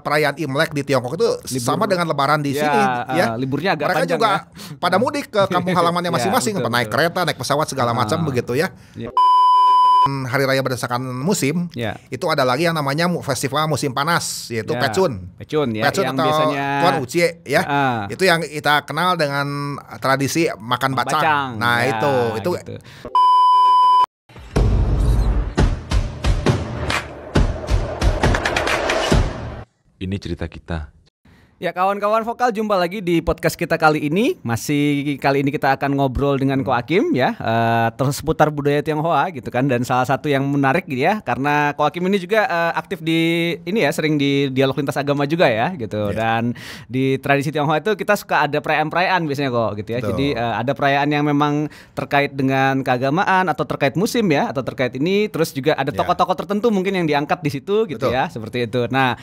perayaan Imlek di Tiongkok itu sama dengan Lebaran di sini, ya. Liburnya agak mereka panjang juga ya. pada mudik ke kampung halamannya masing-masing, betul, naik kereta, naik pesawat segala macam begitu ya. Hari raya berdasarkan musim, itu ada lagi yang namanya festival musim panas, yaitu Pecun. Pecun ya, Pecun yang atau biasanya Tuan Ucie ya. Itu yang kita kenal dengan tradisi makan bacang. Nah, ya, itu gitu. Ini cerita kita. Ya kawan-kawan vokal, jumpa lagi di podcast kita kali ini. Kali ini kita akan ngobrol dengan Ko Hakim ya, terus seputar budaya Tionghoa gitu kan. Dan salah satu yang menarik gitu ya, karena Ko Hakim ini juga aktif di ini ya, sering di dialog lintas agama juga ya gitu. Dan di tradisi Tionghoa itu kita suka ada perayaan-perayaan biasanya kok gitu ya. Jadi ada perayaan yang memang terkait dengan keagamaan atau terkait musim ya, atau terkait ini. Terus juga ada tokoh-tokoh tertentu mungkin yang diangkat di situ gitu ya, seperti itu. Nah,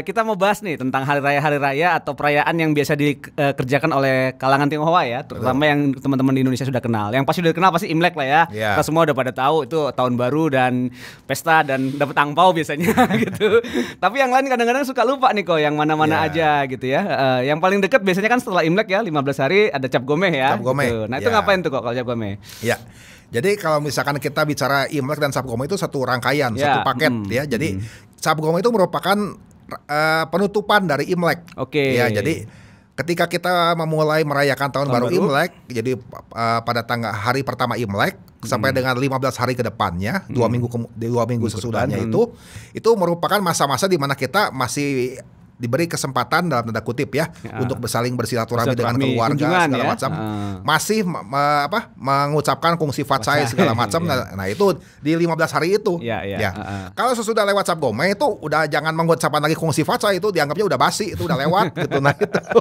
kita mau bahas nih tentang hari raya atau perayaan yang biasa dikerjakan oleh kalangan Tionghoa ya, terutama yang teman-teman di Indonesia sudah kenal. Yang pasti sudah kenal pasti Imlek lah ya. Kita semua udah pada tahu itu tahun baru dan pesta dan dapat angpau biasanya gitu. Tapi yang lain kadang-kadang suka lupa nih kok yang mana-mana aja gitu ya. Yang paling dekat biasanya kan setelah Imlek ya, 15 hari ada Cap Gomeh ya. Cap Gomeh. Gitu. Nah, itu ngapain tuh kok kalau Cap Gomeh? Ya. Jadi kalau misalkan kita bicara Imlek dan Cap Gomeh itu satu rangkaian, satu paket ya. Jadi Cap Gomeh itu merupakan penutupan dari Imlek. Ya, jadi ketika kita memulai merayakan tahun baru Imlek, jadi pada hari pertama Imlek sampai dengan 15 hari ke depannya, 2 minggu sesudahnya itu merupakan masa-masa di mana kita masih diberi kesempatan dalam tanda kutip ya untuk saling bersilaturahmi dengan keluarga segala macam, masih mengucapkan kungsi fatsai segala macam. Nah, itu di 15 hari itu. Kalau sesudah lewat Cap Gomeh itu udah jangan mengucapkan lagi kungsi fatsai, itu dianggapnya udah basi, itu udah lewat gitu. Nah, itu.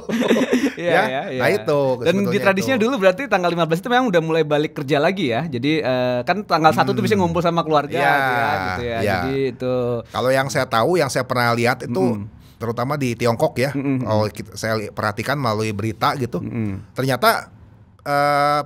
Nah, itu. Dan di tradisinya dulu berarti tanggal 15 itu memang udah mulai balik kerja lagi ya. Jadi kan tanggal 1 tuh bisa ngumpul sama keluarga gitu ya. Jadi itu. Kalau yang saya tahu, yang saya pernah lihat itu terutama di Tiongkok ya, saya perhatikan melalui berita gitu, ternyata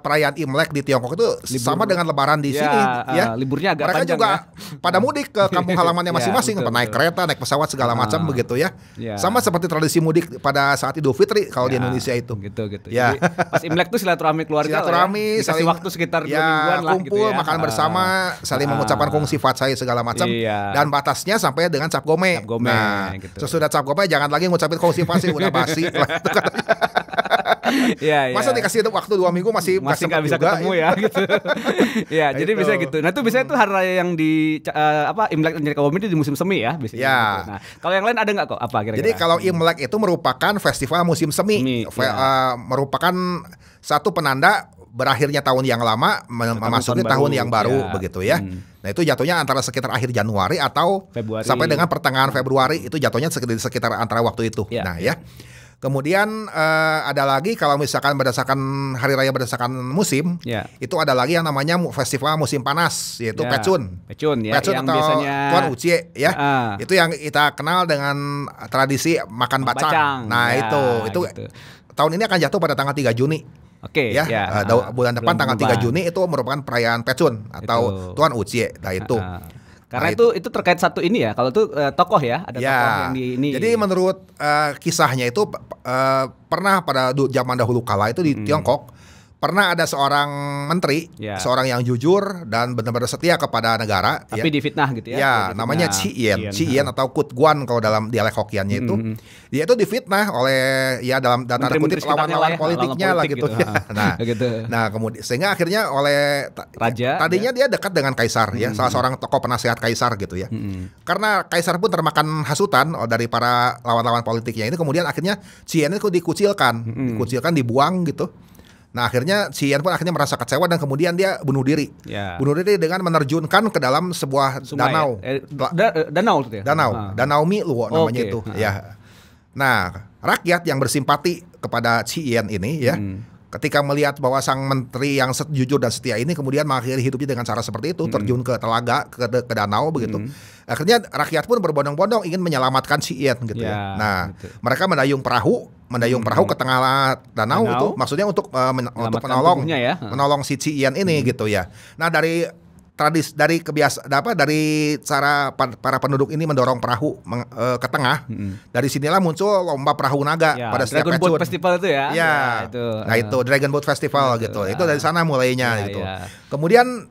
perayaan Imlek di Tiongkok itu sama dengan Lebaran di sini ya. Liburnya agak mereka panjang juga ya. Pada mudik ke kampung halamannya masing-masing, naik kereta, naik pesawat segala macam begitu ya. Sama seperti tradisi mudik pada saat Idul Fitri kalau di Indonesia itu. Gitu. Jadi pas Imlek tuh silaturahmi keluarga ya. saling waktu sekitar 2 mingguan lah kumpul, gitu ya. Makan bersama, saling mengucapkan kungsi fatsai segala macam, dan batasnya sampai dengan Cap Gomeh. Nah, gitu. Sesudah Cap Gomeh jangan lagi ngucapin kungsi fatsai, udah basi. Masa dikasih waktu 2 minggu masih nggak bisa juga, ketemu ya gitu. Ya, jadi bisa gitu. Nah, itu biasanya tuh hari raya yang di Imlek dan Cap Gomeh itu di musim semi ya biasanya. Gitu. Nah, kalau yang lain ada nggak kok apa kira-kira? Jadi kalau Imlek itu merupakan festival musim semi. Merupakan satu penanda berakhirnya tahun yang lama memasuki tahun yang baru begitu ya. Nah, itu jatuhnya antara sekitar akhir Januari atau Februari, sampai dengan pertengahan Februari, itu jatuhnya sekitar antara waktu itu. Kemudian ada lagi kalau misalkan berdasarkan hari raya berdasarkan musim, itu ada lagi yang namanya festival musim panas, yaitu Pecun. Pecun atau biasanya Tuan Ucie ya. Itu yang kita kenal dengan tradisi makan bacang. Nah, itu gitu. Tahun ini akan jatuh pada tanggal 3 Juni. Bulan depan tanggal 3 Juni itu merupakan perayaan Pecun atau Tuan Ucie. Nah, itu. Karena itu terkait satu ini ya, kalau itu tokoh ya, ada tokoh yang di ini. Jadi menurut kisahnya itu pernah pada zaman dahulu kala itu di Tiongkok, pernah ada seorang menteri, seorang yang jujur dan benar-benar setia kepada negara. Tapi difitnah gitu ya. Namanya Chi Yen atau Kut Guan kalau dalam dialek Hokkiannya itu. Dia itu difitnah oleh dalam tanda kutip lawan-lawan politiknya lah gitu. Nah, kemudian sehingga akhirnya oleh raja. Tadinya dia dekat dengan kaisar ya, salah seorang tokoh penasehat kaisar gitu ya. Karena kaisar pun termakan hasutan dari para lawan-lawan politiknya ini, kemudian akhirnya Chi Yen itu dikucilkan, dibuang gitu. Nah, akhirnya Chi Yen pun merasa kecewa dan kemudian dia bunuh diri. Bunuh diri dengan menerjunkan ke dalam sebuah danau. Danau Miluo namanya itu. Nah, rakyat yang bersimpati kepada Chi Yen ini ya, ketika melihat bahwa sang menteri yang jujur dan setia ini kemudian mengakhiri hidupnya dengan cara seperti itu, terjun ke telaga, ke danau begitu. Akhirnya rakyat pun berbondong-bondong ingin menyelamatkan Chi Yen gitu ya. Nah, mereka mendayung perahu ke tengah danau itu, maksudnya untuk menolong si Chi Yen ini gitu ya. Nah, dari dari cara para penduduk ini mendorong perahu ke tengah. Dari sinilah muncul lomba perahu naga pada setiap Dragon Boat Festival itu ya. Itu. Nah, itu Dragon Boat Festival gitu. Itu dari sana mulainya gitu. Kemudian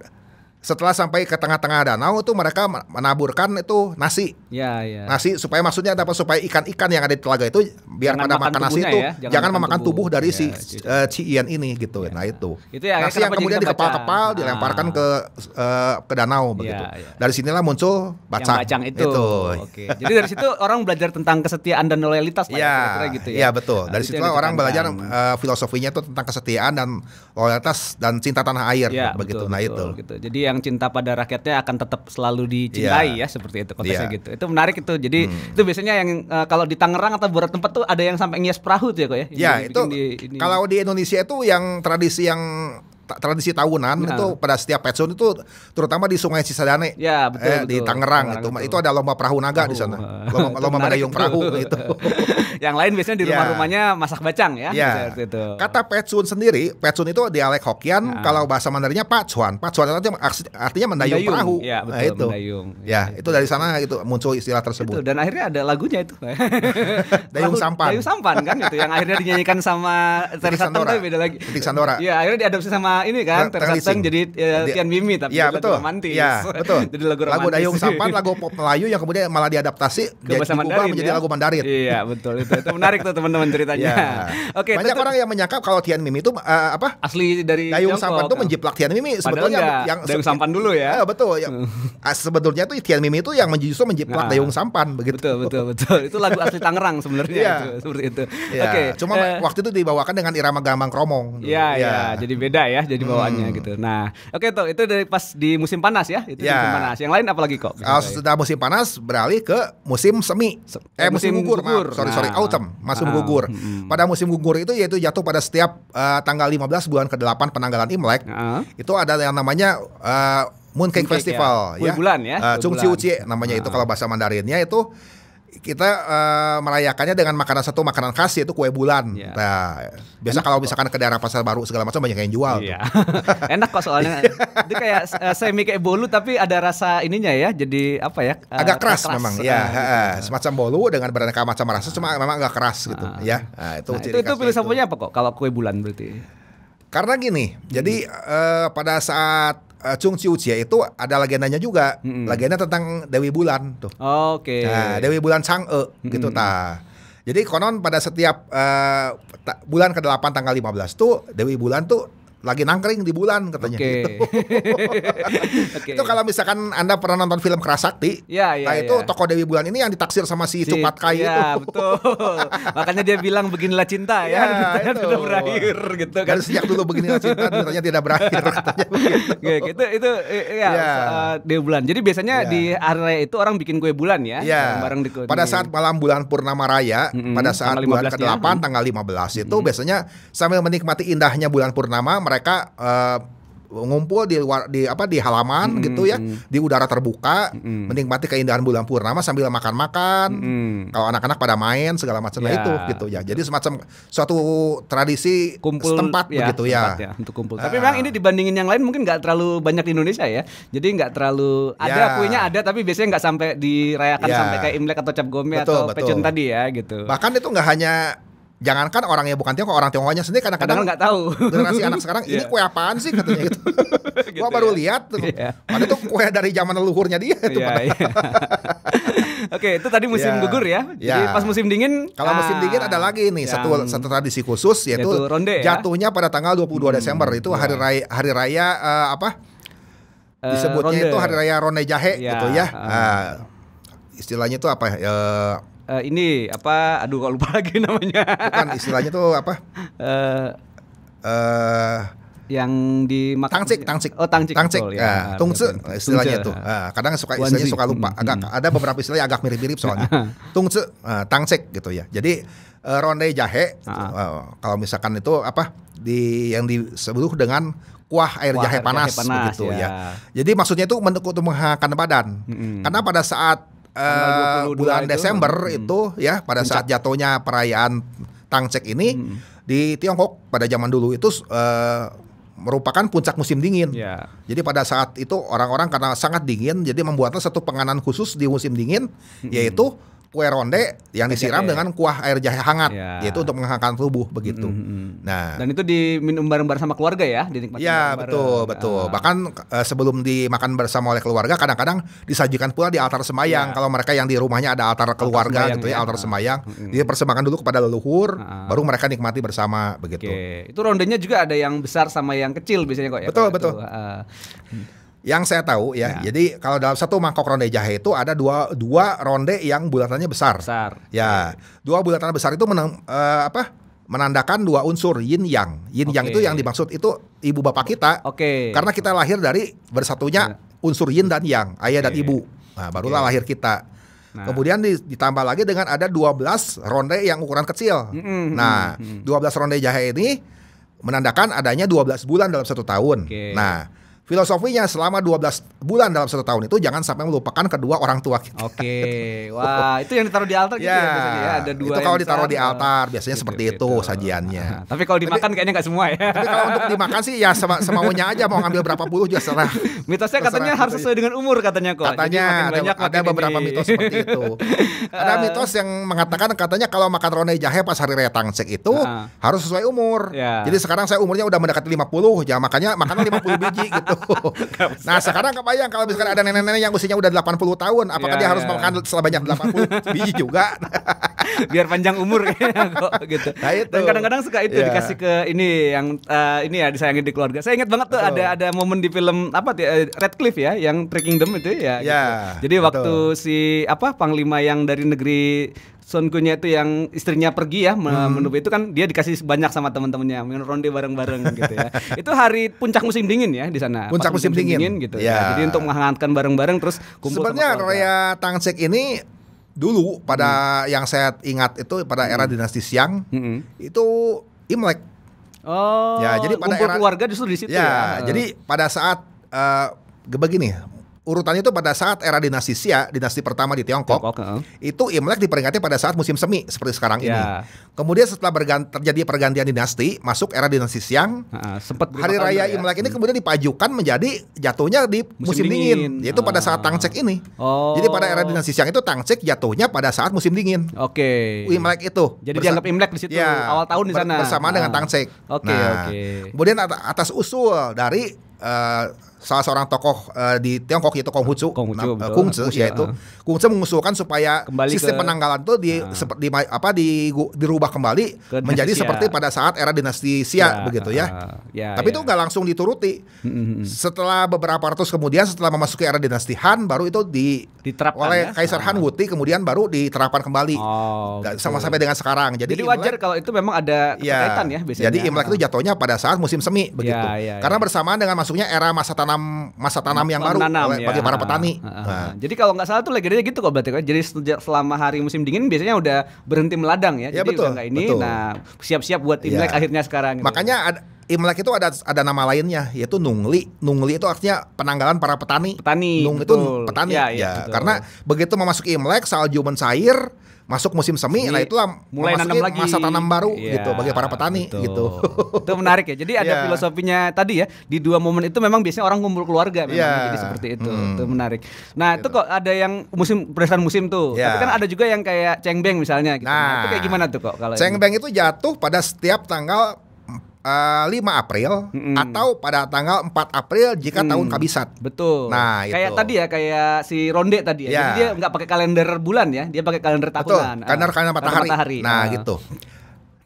setelah sampai ke tengah-tengah danau itu mereka menaburkan itu nasi. Nasi supaya maksudnya supaya ikan-ikan yang ada di telaga itu biar pada makan nasi itu jangan memakan tubuh dari si Cian ini gitu. Nah itu. Nasi yang kemudian dikepal-kepal dilemparkan ke danau begitu. Dari sinilah muncul bacang itu. Oke. Jadi dari situ orang belajar tentang kesetiaan dan loyalitas kira-kira gitu ya. Iya betul. Dari situ orang belajar filosofinya itu tentang kesetiaan dan loyalitas dan cinta tanah air begitu. Nah itu. Jadi yang cinta pada rakyatnya akan tetap selalu dicintai ya seperti itu konteksnya gitu. Itu menarik itu. Jadi itu biasanya yang kalau di Tangerang atau beberapa tempat tuh ada yang sampai ngias perahu tuh ya kok ya. Iya itu kalau di Indonesia itu yang tradisi tahunan itu pada setiap petsun itu terutama di Sungai Cisadane. Betul. Di Tangerang itu ada lomba perahu naga di sana. Lomba mendayung perahu gitu. Yang lain biasanya di rumah-rumahnya masak bacang ya. Seperti itu. Kata petsun sendiri, petsun itu dialek Hokian, kalau bahasa Mandarinnya pacuan. Pacuan artinya mendayung perahu. Betul, itu. Mendayung. Itu dari sana itu muncul istilah tersebut. Dan akhirnya ada lagunya itu. Dayung Sampan. Dayung Sampan kan itu yang akhirnya dinyanyikan sama Teresa Teng beda lagi. Titik Sandora. Iya, akhirnya diadopsi sama ini kan Teresa Teng jadi Tian Mimi tapi lagu romantis. Betul. Jadi lagu romantis. Lagu Dayung Sampan, lagu pop Melayu yang kemudian malah diadaptasi diubah menjadi lagu Mandarin. Iya, betul itu menarik tuh teman-teman ceritanya. Oke, banyak orang yang menyangka kalau Tian Mimi itu asli dari Dayung Sampan itu menjiplak Tian Mimi sebetulnya yang Dayung Sampan dulu ya. Betul. Sebetulnya itu Tian Mimi itu yang justru menjiplak Dayung Sampan begitu. Betul. Itu lagu asli Tangerang sebenarnya itu seperti itu. Oke. Cuma waktu itu dibawakan dengan irama gambang kromong. Iya, jadi beda ya jadi bawaannya gitu. Nah, tuh itu dari pas di musim panas ya, itu musim panas. Yang lain apa lagi kok? Kalau sudah musim panas beralih ke musim semi. Musim gugur. Sorry, autumn, musim gugur. Pada musim gugur itu yaitu jatuh pada setiap tanggal 15 bulan ke-8 penanggalan Imlek. Itu ada yang namanya Mooncake Festival ya. Bulan ya. Chung Chiu Chie namanya itu kalau bahasa Mandarinnya itu kita merayakannya dengan makanan khas yaitu kue bulan. Nah, biasa kalau misalkan ke daerah Pasar Baru segala macam banyak yang jual. Enak kok soalnya. Itu kayak semi kayak bolu tapi ada rasa ininya ya. Jadi apa ya? Agak keras memang. Semacam bolu dengan beraneka macam rasa cuma memang agak keras gitu ya. Nah, itu filosofinya apa kok kalau kue bulan berarti? Karena gini, jadi pada saat Chung Chiu Chie itu ada legendanya juga. Legenda tentang Dewi Bulan tuh. Oke. Nah, Dewi Bulan Chang'e gitu ta. Jadi konon pada setiap bulan ke-8 tanggal 15 tuh Dewi Bulan tuh lagi nangkring di bulan katanya gitu. Itu kalau misalkan Anda pernah nonton film Kerasakti, itu tokoh Dewi Bulan ini yang ditaksir sama si Cupat Kai itu. Betul. Makanya dia bilang beginilah cinta ya, tidak berakhir gitu kan. Dan sejak dulu beginilah cinta ternyata tidak berakhir katanya begitu. Itu Dewi Bulan. Jadi biasanya di hari raya itu orang bikin kue bulan ya. Bareng pada saat malam bulan purnama raya, pada saat bulan ke-8 tanggal 15 itu biasanya sambil menikmati indahnya bulan purnama mereka ngumpul di halaman gitu ya, di udara terbuka, menikmati keindahan bulan purnama sambil makan-makan. Kalau anak-anak pada main segala macam itu gitu ya. Jadi semacam suatu tradisi kumpul setempat begitu ya. Untuk kumpul. Tapi memang ini dibandingin yang lain mungkin nggak terlalu banyak di Indonesia ya. Jadi nggak terlalu ada kuenya ada tapi biasanya nggak sampai dirayakan sampai kayak Imlek atau Cap Gome atau Pecun tadi ya gitu. Bahkan itu nggak hanya jangankan orang yang bukan Tiongkok, orang Tiongkoknya sendiri kadang-kadang nggak tahu. Generasi anak sekarang ini kue apaan sih katanya gitu. Gua baru lihat tuh. Padahal itu kue dari zaman leluhurnya dia itu. Oke, itu tadi musim gugur ya. Jadi pas musim dingin, kalau musim dingin ada lagi nih satu tradisi khusus yaitu ronde, jatuhnya pada tanggal 22 Desember itu hari raya disebutnya itu hari raya Ronde Jahe gitu ya. Istilahnya itu apa ya? Ini apa? Aduh, kok lupa lagi namanya. Bukan, istilahnya tuh apa? Yang dimakan tangsik. Oh, tangsik. Ya. Tungce istilahnya tuh. Kadang istilahnya suka lupa. Ada beberapa istilah agak mirip-mirip soalnya. Tungce, tangsik gitu ya. Jadi ronde jahe kalau misalkan itu apa? Yang disebut dengan kuah air jahe panas begitu ya. Jadi maksudnya itu untuk menghangatkan badan. Karena pada saat bulan Desember itu ya pada saat jatuhnya perayaan Tangcek ini di Tiongkok pada zaman dulu itu merupakan puncak musim dingin. Ya. Jadi pada saat itu orang-orang karena sangat dingin, jadi membuatlah satu penganan khusus di musim dingin, yaitu kue ronde yang disiram dengan kuah air jahe hangat, yaitu untuk menghangatkan tubuh begitu. Nah, dan itu diminum bareng-bareng sama keluarga ya, dinikmati. Ya betul. Bahkan sebelum dimakan bersama oleh keluarga, kadang-kadang disajikan pula di altar sembayang. Kalau mereka yang di rumahnya ada altar keluarga gitu ya, altar sembayang, dipersembahkan dulu kepada leluhur, baru mereka nikmati bersama begitu. Itu rondenya juga ada yang besar sama yang kecil biasanya kok ya. Betul. Yang saya tahu ya, jadi kalau dalam satu mangkok ronde jahe itu ada dua ronde yang bulatannya besar. Ya, dua bulatan besar itu menandakan dua unsur yin yang. Yin yang itu yang dimaksud itu ibu bapak kita. Karena kita lahir dari bersatunya unsur yin dan yang, ayah dan ibu. Nah, barulah lahir kita. Kemudian ditambah lagi dengan ada 12 ronde yang ukuran kecil. Nah, 12 ronde jahe ini menandakan adanya 12 bulan dalam satu tahun. Nah, filosofinya selama 12 bulan dalam satu tahun itu jangan sampai melupakan kedua orang tua kita. Wah, itu yang ditaruh di altar gitu ya biasanya ya. Ada dua. Itu kalau ditaruh di altar biasanya seperti itu sajiannya. Tapi kalau dimakan kayaknya nggak semua ya. Tapi kalau untuk dimakan sih ya semaunya aja, mau ngambil berapa puluh juga serah. Mitosnya katanya harus sesuai dengan umur katanya kok. Katanya ada beberapa mitos seperti itu. Ada mitos yang mengatakan katanya kalau makan ronde jahe pas hari raya Tangsek itu harus sesuai umur. Jadi sekarang saya umurnya udah mendekati 50, ya makanya makannya 50 biji gitu. Nah sekarang kebayang kalau misalkan ada nenek-nenek yang usianya udah 80 tahun, apakah dia harus makan sebanyak 80 biji juga? Biar panjang umur kayaknya kok gitu. Nah, itu. Dan kadang-kadang suka itu dikasih ke ini yang ini ya disayangin di keluarga. Saya ingat banget tuh ada momen di film Radcliffe ya, yang Tracking Them itu ya. Gitu. Jadi waktu si panglima yang dari negeri Sun Kunya itu yang istrinya pergi ya menuju itu kan dia dikasih banyak sama teman-temannya minum ronde bareng-bareng gitu ya. Itu hari puncak musim dingin ya di sana. Puncak musim dingin gitu. Ya. Jadi untuk menghangatkan bareng-bareng terus kumpul. Sebenarnya raya Tangsek ini dulu pada yang saya ingat itu pada era dinasti Xiang itu Imlek. Ya, jadi pada kumpul keluarga justru di situ ya. Jadi pada saat begini, urutannya itu pada saat era dinasti Xia, dinasti pertama di Tiongkok, itu Imlek diperingati pada saat musim semi seperti sekarang ini. Kemudian setelah terjadi pergantian dinasti, masuk era dinasti Xiang, hari raya Imlek ini kemudian dipajukan menjadi jatuhnya di musim dingin, yaitu pada saat Tangsek ini. Jadi pada era dinasti Xiang itu Tangsek jatuhnya pada saat musim dingin. Imlek itu. Jadi dianggap Imlek di situ awal tahun di sana. Bersamaan dengan Tangsek. Kemudian atas usul dari salah seorang tokoh di Tiongkok yaitu Konghucu, yaitu Konghucu mengusulkan supaya kembali sistem penanggalan itu dirubah kembali menjadi seperti pada saat era dinasti Xia begitu ya. Tapi itu nggak langsung dituruti. Setelah beberapa ratus kemudian, setelah memasuki era dinasti Han, baru itu diterapkan oleh Kaisar Han Wuti, kemudian baru diterapkan kembali sama sampai dengan sekarang. Jadi wajar kalau itu memang ada kaitan ya biasanya. Jadi Imlek itu jatuhnya pada saat musim semi begitu. Karena bersamaan dengan masuknya era masa tanam yang baru bagi para petani. Jadi kalau nggak salah tuh legendanya gitu kok berarti kan. Jadi selama hari musim dingin biasanya udah berhenti meladang ya. Jadi betul, udah nggak ini. Nah siap-siap buat Imlek akhirnya sekarang. Makanya Imlek itu ada nama lainnya yaitu Nungli. Nungli itu artinya penanggalan para petani. Nung itu petani. Karena begitu memasuki Imlek salju mencair, masuk musim semi, nah itulah mulai nanam lagi, masa tanam baru gitu bagi para petani gitu. Itu menarik ya. Jadi ada filosofinya tadi ya, di dua momen itu memang biasanya orang kumpul keluarga memang jadi seperti itu. Itu menarik. Nah, itu kok ada yang berdasarkan musim tuh. Tapi kan ada juga yang kayak cengbeng misalnya gitu. Nah, itu kayak gimana tuh kok kalau cengbeng itu jatuh pada setiap tanggal 5 April atau pada tanggal 4 April jika tahun kabisat. Betul. Nah, kayak tadi ya, kayak si Ronde tadi ya. Jadi dia nggak pakai kalender bulan ya, dia pakai kalender tahunan. Kalender matahari. Nah, gitu.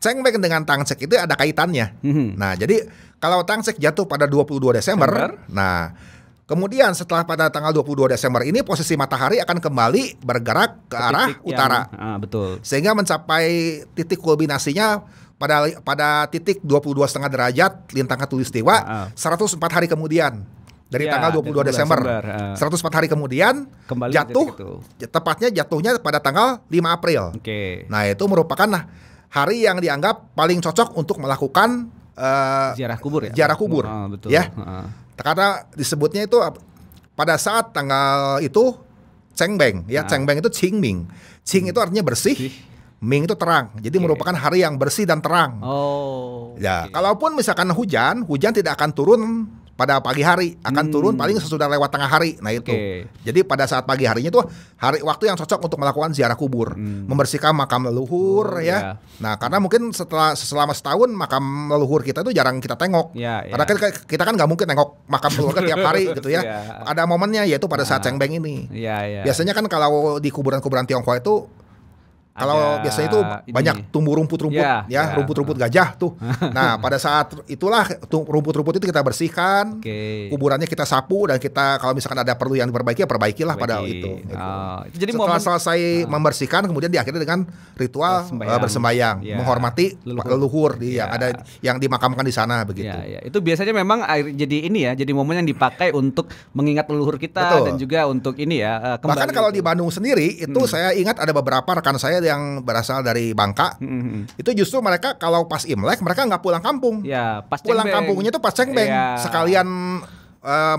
Cengbeng dengan Tangsek itu ada kaitannya. Nah, jadi kalau Tangsek jatuh pada 22 Desember, nah kemudian setelah pada tanggal 22 Desember ini posisi matahari akan kembali bergerak ke arah utara. Betul. Sehingga mencapai titik kulminasinya pada titik 22,5 derajat lintang khatulistiwa 104 hari kemudian dari tanggal 22 Desember. 104 hari kemudian kembali jatuh, tepatnya jatuhnya pada tanggal 5 April. Nah, itu merupakan hari yang dianggap paling cocok untuk melakukan ziarah kubur ya. Ziarah kubur. Betul. Ya. Karena disebutnya itu pada saat tanggal itu Cengbeng ya. Cengbeng itu Qingming. Qing itu artinya bersih. Ming itu terang. Jadi merupakan hari yang bersih dan terang. Ya, kalaupun misalkan hujan tidak akan turun pada pagi hari, akan turun paling sesudah lewat tengah hari. Nah itu. Jadi pada saat pagi harinya tuh waktu yang cocok untuk melakukan ziarah kubur, membersihkan makam leluhur ya. Nah, karena mungkin selama setahun makam leluhur kita itu jarang kita tengok. Karena kita kan nggak mungkin tengok makam keluarga tiap hari gitu ya. Ada momennya yaitu pada saat Cengbeng ini. Biasanya kan kalau di kuburan-kuburan Tionghoa itu kalau biasanya itu banyak tumbuh rumput-rumput rumput-rumput gajah tuh. Nah, pada saat itulah rumput-rumput itu kita bersihkan, kuburannya kita sapu dan kita kalau misalkan ada perlu yang diperbaiki, perbaikilah pada itu. Jadi setelah selesai membersihkan, kemudian diakhiri dengan ritual bersembayang, menghormati leluhur yang dimakamkan di sana begitu. Itu biasanya memang jadi ini ya, jadi momen yang dipakai untuk mengingat leluhur kita dan juga untuk ini ya. Bahkan kalau di Bandung sendiri itu saya ingat ada beberapa rekan saya yang berasal dari Bangka, itu justru mereka kalau pas Imlek mereka nggak pulang kampung, pas pulang kampungnya tuh pas Cengbeng, sekalian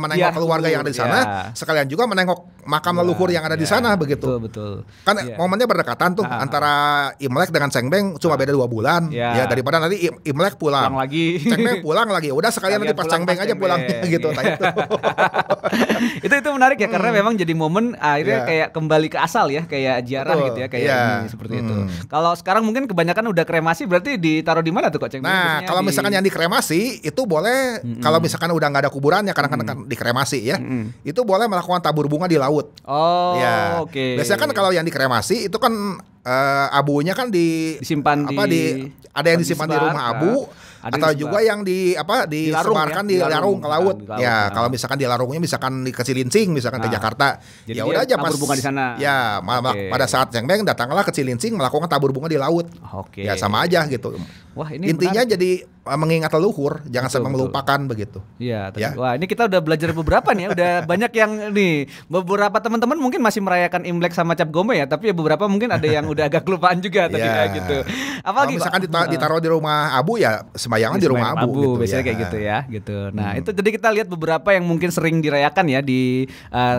menengok keluarga yang ada di sana, sekalian juga menengok makam leluhur yang ada di sana begitu. Betul. Kan momennya berdekatan tuh antara Imlek dengan Cengbeng cuma beda 2 bulan. Ya daripada nanti Imlek pulang lagi, Cengbeng pulang lagi. Udah sekalian nanti pas Cengbeng aja pulangnya gitu. Itu menarik ya karena memang jadi momen akhirnya kayak kembali ke asal ya, kayak ziarah gitu ya, kayak ini seperti itu. Kalau sekarang mungkin kebanyakan udah kremasi, berarti ditaruh di mana tuh kok Cengbeng? Nah, kalau misalkan yang dikremasi itu boleh kalau misalkan udah nggak ada kuburannya karena dikremasi ya, itu boleh melakukan tabur bunga di laut. Biasanya kan kalau yang dikremasi itu kan abunya kan disimpan ada yang disimpan di rumah abu, atau juga yang disebarkan di larung ke laut. Kalau misalkan di larungnya misalkan di Cilincing, misalkan ke Jakarta, ya udah aja tabur bunga di sana. Ya, pada saat Cengbeng datanglah ke Cilincing melakukan tabur bunga di laut. Ya sama aja gitu. Wah, ini intinya menarik. Jadi mengingat leluhur, jangan sampai melupakan begitu. Wah, ini kita udah belajar beberapa nih ya. Udah banyak yang nih. Beberapa teman-teman mungkin masih merayakan Imlek sama Cap Gome ya, tapi beberapa mungkin ada yang udah agak kelupaan juga tadi gitu. Apalagi misalkan ditaruh di rumah abu ya sembayangan di rumah abu gitu, biasanya kayak gitu ya gitu. Nah, itu jadi kita lihat beberapa yang mungkin sering dirayakan ya di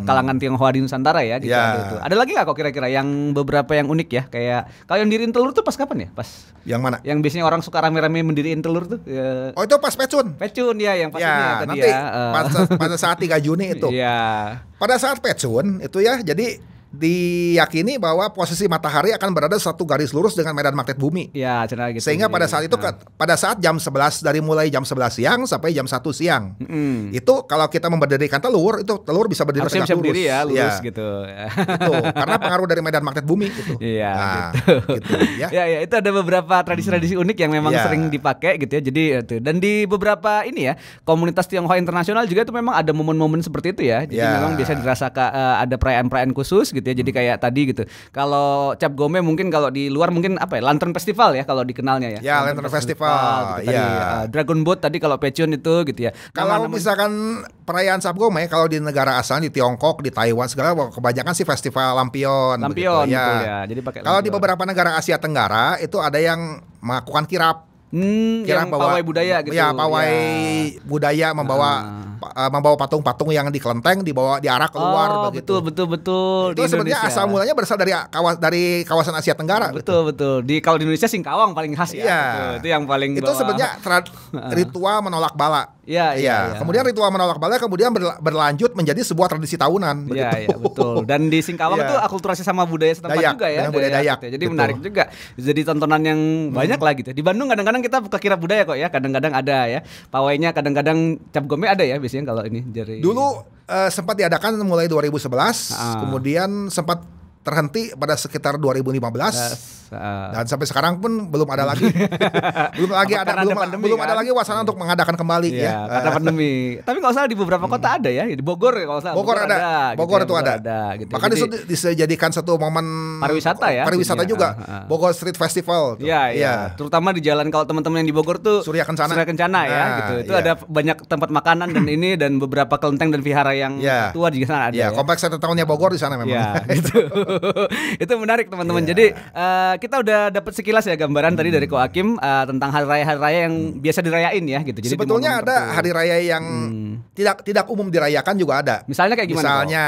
kalangan Tionghoa di Nusantara ya gitu. Ada lagi nggak kok kira-kira yang beberapa yang unik ya, kayak kalau yang diriin telur tuh pas kapan ya? Pas yang mana? Yang biasanya orang suka rame-rame mendiriin telur tuh ya. Oh, itu pas Pecun ya, yang pas ini ya tadi nanti ya. pada saat 3 Juni itu. Pada saat Pecun itu ya, jadi diyakini bahwa posisi matahari akan berada satu garis lurus dengan medan magnet bumi. Gitu. Sehingga pada saat itu pada saat jam 11 dari mulai jam 11 siang sampai jam 1 siang. Itu kalau kita memberdirikan telur, itu telur bisa berdiri tegak lurus. Berdiri ya, lurus gitu. Itu karena pengaruh dari medan magnet bumi itu. Gitu ya. Ya, itu ada beberapa tradisi-tradisi unik yang memang sering dipakai gitu ya. Jadi itu. Dan di beberapa ini ya, komunitas Tionghoa internasional juga itu memang ada momen-momen seperti itu ya. Jadi memang biasa dirasakan ada perayaan-perayaan khusus gitu ya. Jadi kayak tadi gitu. Kalau Cap Gome mungkin kalau di luar mungkin apa ya? Lantern Festival ya kalau dikenalnya ya. Lantern Festival. Gitu, Dragon Boat tadi kalau Pecun itu gitu ya. Kalau misalkan perayaan Cap Gome kalau di negara asal di Tiongkok, di Taiwan segala kebanyakan sih festival lampion betul ya. Jadi pakai kalau di beberapa negara Asia Tenggara itu ada yang melakukan kirap. Yang pawai budaya gitu. Pawai budaya membawa patung-patung yang di kelenteng diarah keluar begitu. Betul. Itu sebenarnya asal mulanya berasal dari kawasan Asia Tenggara. Betul. Kalau di Indonesia Singkawang paling khas ya. Itu yang paling itu sebenarnya ritual menolak bala. Kemudian ritual menolak bala kemudian berlanjut menjadi sebuah tradisi tahunan. Iya, betul. Dan di Singkawang itu akulturasi sama budaya setempat juga ya. Budaya Dayak. Jadi menarik juga. Jadi tontonan yang banyak lah gitu. Di Bandung kadang-kadang kita buka kirap budaya kok ya. Kadang-kadang ada ya. Pawainya kadang-kadang Cap Gome ada ya biasanya kalau ini dari dulu sempat diadakan mulai 2011, kemudian sempat terhenti pada sekitar 2015. Dan sampai sekarang pun belum ada lagi. belum ada lagi wacana untuk mengadakan kembali ya. Karena pandemi. Tapi kalau salah di beberapa kota ada ya. Di Bogor ya kalau salah. Bogor itu ada. Gitu. Bahkan itu dijadikan satu momen pariwisata ya. Pariwisata juga. Bogor Street Festival. Iya. Terutama di jalan kalau teman-teman yang di Bogor tuh Surya Kencana ya gitu. Itu ada banyak tempat makanan dan ini dan beberapa kelenteng dan vihara yang tua di sana ada. Kompleks 1 tahunnya Bogor di sana memang. Gitu. Itu menarik teman-teman. Jadi kita udah dapat sekilas ya gambaran tadi dari Ko Hakim tentang hari raya yang biasa dirayain ya gitu. Jadi sebetulnya ada hari raya yang tidak umum dirayakan juga ada. Misalnya kayak gimana? Misalnya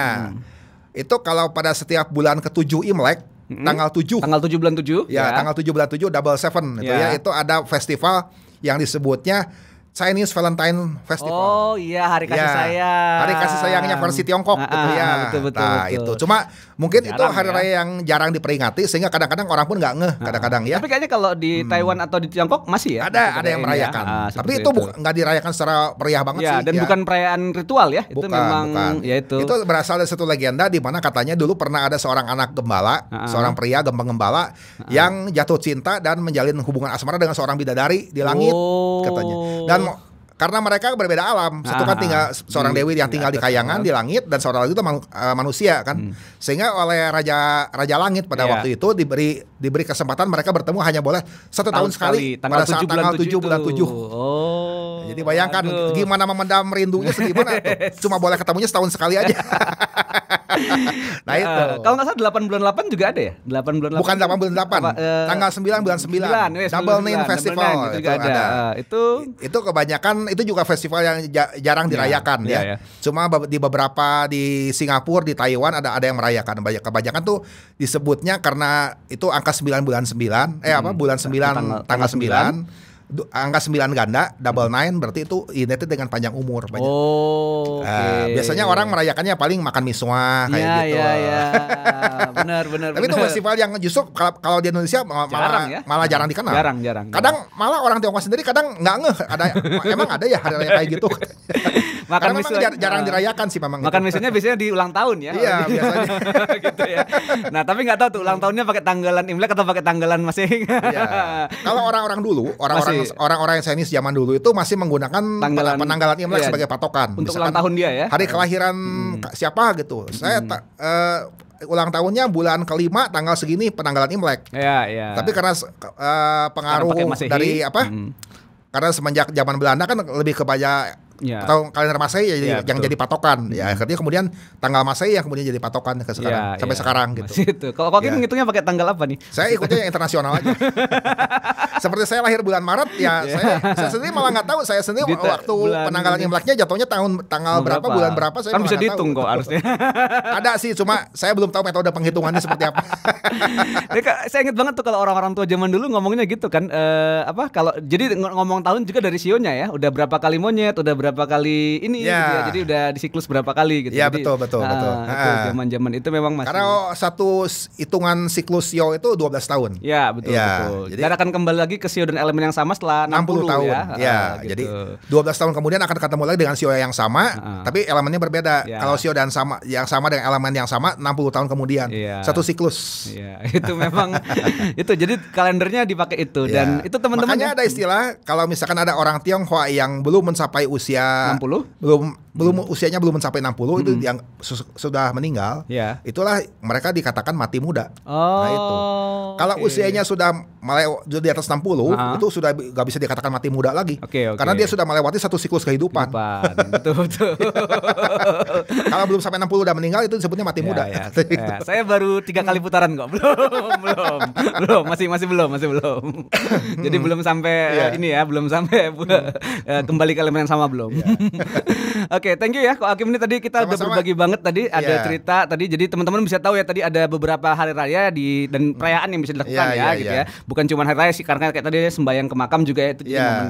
itu kalau pada setiap bulan ke-7 Imlek tanggal 7. Tanggal 7 bulan 7. Ya, tanggal 7 bulan 7 Double Seven itu ya. Itu ada festival yang disebutnya Chinese Valentine Festival. Oh iya, hari kasih sayang. Hari kasih sayangnya versi Tiongkok gitu ya. Betul. Itu. Cuma mungkin jarang, itu hari raya yang jarang diperingati sehingga kadang-kadang orang pun nggak ngeh kadang-kadang ya. Tapi kayaknya kalau di Taiwan atau di Tiongkok masih ya. Ada yang merayakan. Tapi itu nggak dirayakan secara meriah banget sih. Dan bukan perayaan ritual ya. Itu memang ya itu. Itu berasal dari satu legenda di mana katanya dulu pernah ada seorang anak gembala, seorang pria gembala yang jatuh cinta dan menjalin hubungan asmara dengan seorang bidadari di langit katanya. Dan karena mereka berbeda alam, satu kan tinggal seorang dewi yang tinggal di kayangan di langit dan seorang lagi itu manusia kan, sehingga oleh raja langit pada waktu itu diberi kesempatan mereka bertemu hanya boleh satu tahun sekali pada saat tanggal 7 bulan 7. Jadi bayangkan gimana memendam rindunya segimana tuh, cuma boleh ketemunya setahun sekali aja. Nah itu. Kalau nggak salah 8 bulan 8 juga ada ya? 8 bulan 8. Bukan 8 bulan 8. Tanggal 9 bulan 9. Double Nine Festival itu juga ada. Itu kebanyakan itu juga festival yang jarang dirayakan ya. Cuma di beberapa di Singapura, di Taiwan ada yang merayakan. Kebanyakan tuh disebutnya karena itu angka 9 bulan 9. Bulan 9 tanggal 9. Angka 9 ganda, double nine berarti itu identik dengan panjang umur. Biasanya orang merayakannya paling makan miswa kayak gitu. Iya. Benar. Tapi itu festival yang justru kalau di Indonesia malah jarang dikenal. Jarang. Kadang malah orang Tiongkok sendiri kadang nggak ngeh emang ada ya hari raya kayak gitu. Karena memang jarang dirayakan sih memang. Makan miswanya biasanya di ulang tahun ya. Iya biasanya. Gitu ya. Nah tapi nggak tahu tuh ulang tahunnya pakai tanggalan Imlek atau pakai tanggalan Masehi. Kalau orang-orang dulu, orang-orang yang Chinese zaman dulu itu masih menggunakan penanggalan Imlek sebagai patokan. Untuk ulang tahun dia ya. Hari kelahiran siapa gitu. Saya ulang tahunnya bulan kelima tanggal segini penanggalan Imlek. Iya. Tapi karena pengaruh dari karena semenjak zaman Belanda kan lebih kepada atau kalender Masehi yang jadi patokan ya. Akhirnya kemudian tanggal Masehi yang kemudian jadi patokan sampai sekarang gitu. Itu. Kalau kau ngitungnya pakai tanggal apa nih? Saya ikutnya yang internasional aja. Seperti saya lahir bulan Maret ya, saya sendiri malah nggak tahu. Saya sendiri waktu penanggalan Imleknya jatuhnya tanggal berapa, bulan berapa saya kan bisa dihitung kok harusnya. Ada sih, cuma saya belum tahu metode penghitungannya seperti apa. Saya ingat banget tuh kalau orang-orang tua zaman dulu ngomongnya gitu kan, kalau jadi ngomong tahun juga dari sionya ya, udah berapa kali monyet, udah berapa kali ini gitu ya. Jadi udah di siklus berapa kali gitu. Ya betul. Zaman-zaman itu memang masih. Karena satu hitungan siklus sio itu 12 tahun. Ya betul. Jadi akan kembali lagi ke sio dan elemen yang sama setelah 60 tahun. Gitu. Jadi 12 tahun kemudian akan ketemu lagi dengan sio yang sama, tapi elemennya berbeda. Kalau sio dan yang sama dengan elemen yang sama 60 tahun kemudian. Satu siklus. Itu memang itu. Jadi kalendernya dipakai itu dan itu teman-teman. Makanya ada istilah kalau misalkan ada orang Tionghoa yang belum mencapai usia 60, usianya belum mencapai 60 itu yang sudah meninggal. Itulah mereka dikatakan mati muda. Nah itu. Kalau usianya sudah di atas 60 itu sudah gak bisa dikatakan mati muda lagi. Karena dia sudah melewati satu siklus kehidupan. Betul. Kalau belum sampai 60 udah meninggal itu disebutnya mati muda. Saya baru 3 kali putaran kok. Belum. Masih belum. Jadi belum sampai ini ya, belum sampai kembali ke elemen yang sama belum. Oke, thank you ya Ko Hakim, ini tadi kita udah berbagi banget tadi, ada cerita tadi, jadi teman-teman bisa tahu ya tadi ada beberapa hari raya dan perayaan yang bisa dilakukan gitu ya. Bukan cuma hari raya sih, karena kayak tadi sembahyang ke makam juga ya, itu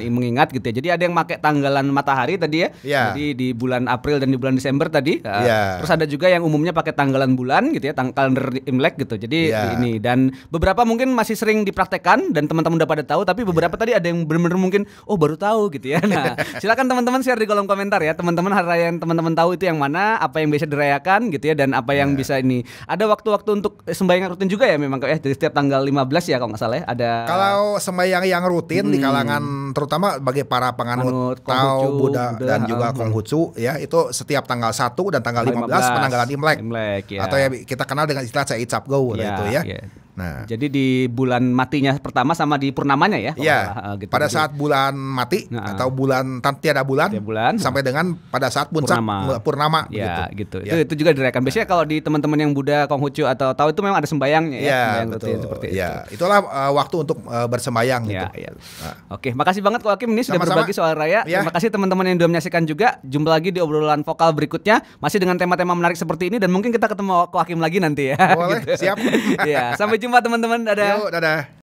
mengingat gitu ya. Jadi ada yang pakai tanggalan matahari tadi ya. Jadi di bulan April dan di bulan Desember tadi. Terus ada juga yang umumnya pakai tanggalan bulan gitu ya, kalender Imlek gitu. Jadi ini, dan beberapa mungkin masih sering dipraktekkan dan teman-teman udah pada tahu, tapi beberapa tadi ada yang benar-benar mungkin baru tahu gitu ya. Nah, silakan teman-teman share di kolom komentar ya, teman-teman hari raya yang teman-teman tahu itu yang mana, apa yang bisa dirayakan gitu ya, dan apa yang bisa ini. Ada waktu-waktu untuk sembahyang rutin juga ya memang ya, dari setiap tanggal 15 ya kalau nggak salah ya. Ada kalau sembahyang yang rutin di kalangan terutama bagi para penganut Tao, Buddha dan juga Konghucu ya, itu setiap tanggal 1 dan tanggal 15 penanggalan Imlek. Atau ya kita kenal dengan istilah Cai Cap Go itu ya. Nah, jadi di bulan matinya pertama sama di purnamanya ya? Iya. Gitu. Pada saat bulan mati atau bulan tiada bulan sampai dengan pada saat puncak purnama ya, gitu. Ya. Itu juga dirayakan. Biasanya kalau di teman-teman yang Buddha, Konghucu atau tahu itu memang ada sembayangnya ya. Sembayang rutin seperti itu. Itulah waktu untuk bersembayang gitu. Oke, makasih banget Ko Hakim ini sudah berbagi soal raya. Terima kasih teman-teman yang sudah menyaksikan juga. Jumpa lagi di obrolan vokal berikutnya masih dengan tema-tema menarik seperti ini dan mungkin kita ketemu Ko Hakim lagi nanti ya. Boleh, gitu. Siap. Ya, sampai jumpa teman-teman. Dadah. Yuk, dadah.